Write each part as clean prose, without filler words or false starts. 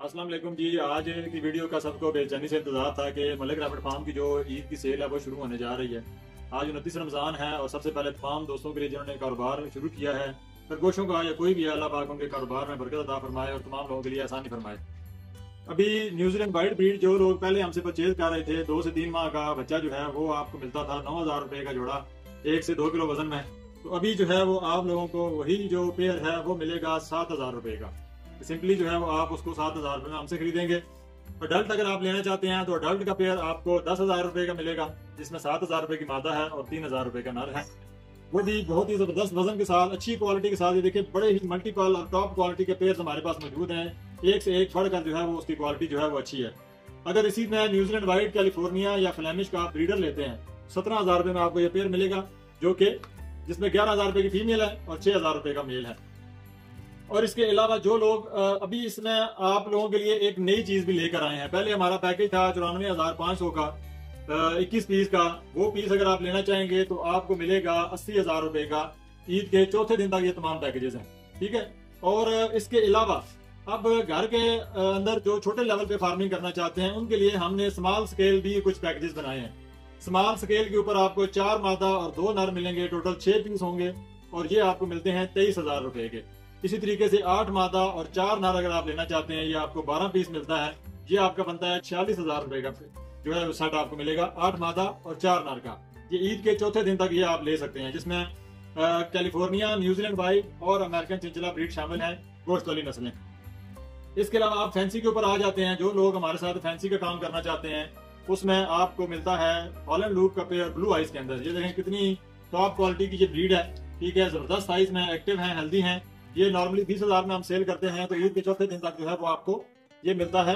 अस्सलाम वालेकुम जी। आज की वीडियो का सबको बेचैनी से इंतजार था कि मलिक रैबिट फार्म की जो ईद की सेल है वो शुरू होने जा रही है। आज 29 रमज़ान है और सबसे पहले तमाम दोस्तों के लिए जिन्होंने कारोबार शुरू किया है खरगोशों का या कोई भी, अल्लाह पाक उनके कारोबार में बरकत अता फरमाए और तमाम लोगों के लिए आसानी फरमाए। अभी न्यूजीलैंड वाइट ब्रीड जो लोग पहले हमसे परचेज कर रहे थे, 2 से 3 माह का बच्चा जो है वो आपको मिलता था 9,000 रुपये का जोड़ा, 1 से 2 किलो वजन में। तो अभी जो है वो आप लोगों को वही जो पेयर है वो मिलेगा 7,000 रुपये का। सिंपली जो है वो आप उसको 7,000 रुपये में हमसे खरीदेंगे। अडल्ट अगर आप लेना चाहते हैं तो अडल्ट का पेयर आपको 10,000 रुपये का मिलेगा, जिसमें 7,000 रुपये की मादा है और 3,000 रुपये का नर है। वो भी बहुत ही जबरदस्त वजन के साथ, अच्छी क्वालिटी के साथ। ये देखिए बड़े ही मल्टीपल और टॉप क्वालिटी के पेयर हमारे पास मौजूद हैं। एक से एक बढ़कर जो है वो उसकी क्वालिटी जो है वो अच्छी है। अगर इसी में न्यूजीलैंड वाइट, कैलिफोर्निया या फ्लेमिश का ब्रीडर लेते हैं 17,000 रुपये में आपको ये पेयर मिलेगा, जो कि जिसमें 11,000 रुपये की फीमेल है और 6,000 रुपये का मेल है। और इसके अलावा जो लोग अभी इसमें आप लोगों के लिए एक नई चीज भी लेकर आए हैं। पहले हमारा पैकेज था 94,500 का, 21 पीस का। वो पीस अगर आप लेना चाहेंगे तो आपको मिलेगा 80,000 रुपये का। ईद के चौथे दिन तक ये तमाम पैकेजेस हैं, ठीक है। और इसके अलावा अब घर के अंदर जो छोटे लेवल पे फार्मिंग करना चाहते हैं उनके लिए हमने स्मॉल स्केल भी कुछ पैकेजेस बनाए हैं। स्मॉल स्केल के ऊपर आपको 4 मादा और 2 नर मिलेंगे, टोटल 6 पीस होंगे और ये आपको मिलते हैं 23,000 रुपए के। इसी तरीके से 8 मादा और 4 नर अगर आप लेना चाहते हैं, ये आपको 12 पीस मिलता है। ये आपका बनता है 46,000 रुपए का जो है सेट आपको मिलेगा, 8 मादा और 4 नर का। ये ईद के चौथे दिन तक ये आप ले सकते हैं, जिसमें कैलिफोर्निया, न्यूजीलैंड वाइट और अमेरिकन चिंचिला ब्रीड शामिल है, गोश्त वाली नस्लें। इसके अलावा आप फैंसी के ऊपर आ जाते हैं। जो लोग हमारे साथ फैंसी का काम करना चाहते हैं उसमें आपको मिलता है हॉलैंड लूप का पेयर ब्लू आइज के अंदर। ये देखें कितनी टॉप क्वालिटी की ये ब्रीड है, ठीक है। जबरदस्त साइज में, एक्टिव है, हेल्दी है। ये नॉर्मली 20,000 में हम सेल करते हैं, तो ईद के चौथे दिन तक जो है वो आपको ये मिलता है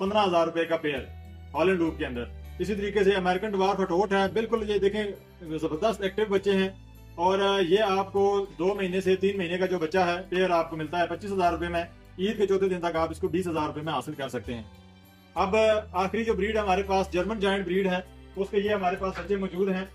15,000 रुपए का पेयर हॉलैंड लूप के अंदर। इसी तरीके से अमेरिकन डवार्फ हटोट है, बिल्कुल ये देखें जबरदस्त एक्टिव बच्चे हैं। और ये आपको 2 महीने से 3 महीने का जो बच्चा है पेयर आपको मिलता है 25,000 रुपए में। ईद के चौथे दिन तक आप इसको 20,000 रुपए में हासिल कर सकते हैं। अब आखिरी जो ब्रीड हमारे पास जर्मन जायंट ब्रीड है, उसके ये हमारे पास बच्चे मौजूद हैं।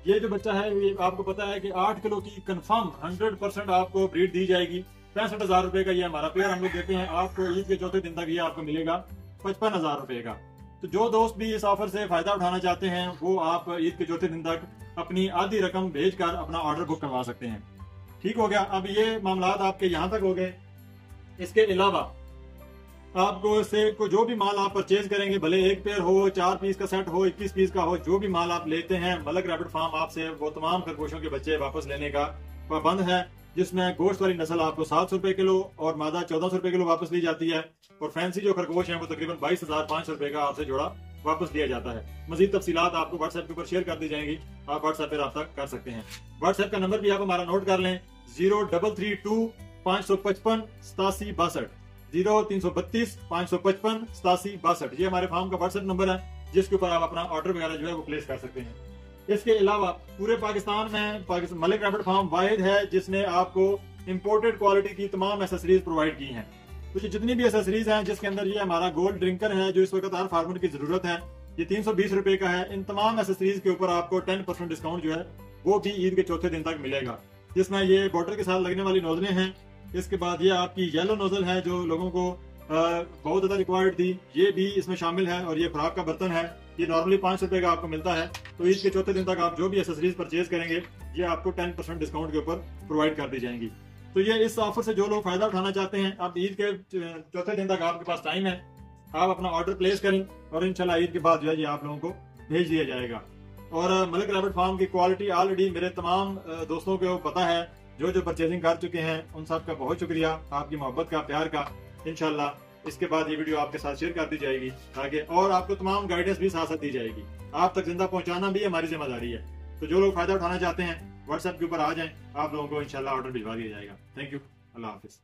ये जो बच्चा है ये आपको पता है कि 8 किलो की कंफर्म 100% आपको ब्रीड दी जाएगी। 65,000 रुपए का ये हमारा पेयर हम लोग देते हैं आपको। ईद के चौथे दिन तक ये आपको मिलेगा 55,000 रुपए का। तो जो दोस्त भी इस ऑफर से फायदा उठाना चाहते हैं वो आप ईद के चौथे दिन तक अपनी आधी रकम भेजकर अपना ऑर्डर बुक करवा सकते हैं। ठीक हो गया। अब ये मामलात आपके यहाँ तक हो गए। इसके अलावा आपको से को जो भी माल आप परचेज करेंगे, भले एक पेयर हो, 4 पीस का सेट हो, 21 पीस का हो, जो भी माल आप लेते हैं मलिक रैबिट फार्म आपसे वो तमाम खरगोशों के बच्चे वापस लेने का पाबंद है। जिसमें गोश्त वाली नस्ल आपको 700 रुपए किलो और मादा 1400 रुपए किलो वापस ली जाती है। और फैंसी जो खरगोश है वो तकरीबन 22,500 रुपए का आपसे जोड़ा वापस लिया जाता है। मजीद तफसीलात आपको व्हाट्सएप के ऊपर शेयर कर दी जाएंगी, आप व्हाट्सएप पे रब्ता कर सकते हैं। व्हाट्सएप का नंबर भी आप हमारा नोट कर लें, 0332 555 87 62, 0332 555 87 62। ये हमारे फार्म का व्हाट्सएप नंबर है, जिसके ऊपर आप अपना ऑर्डर वगैरह जो है वो प्लेस कर सकते हैं। इसके अलावा पूरे पाकिस्तान में मलिक रैबिट फार्म वाहिद है जिसने आपको इंपोर्टेड क्वालिटी की तमाम एसेसरीज प्रोवाइड की हैं। तो जितनी भी एसेसरीज हैं, जिसके अंदर ये हमारा गोल्ड ड्रिंकर है जो इस वक्त हर फार्मर की जरूरत है, ये 320 रुपए का है। इन तमाम एसेसरीज के ऊपर आपको 10% डिस्काउंट जो है वो भी ईद के चौथे दिन तक मिलेगा। जिसमें ये बॉटल के साथ लगने वाली नोजलें हैं। इसके बाद ये आपकी येलो नोजल है जो लोगों को बहुत ज्यादा रिक्वायर्ड थी, ये भी इसमें शामिल है। और ये खुराक का बर्तन है, ये नॉर्मली 5 रुपए का आपको मिलता है। तो ईद के चौथे दिन तक आप जो भी एसेसरीज परचेज करेंगे ये आपको 10% डिस्काउंट के ऊपर प्रोवाइड कर दी जाएंगी। तो ये इस ऑफर से जो लोग फायदा उठाना चाहते हैं, अब ईद के चौथे दिन तक आपके पास टाइम है, आप अपना ऑर्डर प्लेस करें और इंशाल्लाह ईद के बाद जो है ये आप लोगों को भेज दिया जाएगा। और मलिक रैबिट फार्म की क्वालिटी ऑलरेडी मेरे तमाम दोस्तों को पता है, जो परचेजिंग कर चुके हैं उन सब का बहुत शुक्रिया, आपकी मोहब्बत का, प्यार का। इंशाल्लाह इसके बाद ये वीडियो आपके साथ शेयर कर दी जाएगी आगे, और आपको तमाम गाइडेंस भी साथ साथ दी जाएगी। आप तक जिंदा पहुंचाना भी हमारी जिम्मेदारी है। तो जो लोग फायदा उठाना चाहते हैं व्हाट्सएप के ऊपर आ जाएं, आप लोगों को इंशाल्लाह ऑर्डर भिजवा दिया जाएगा। Thank you, Allah Hafiz.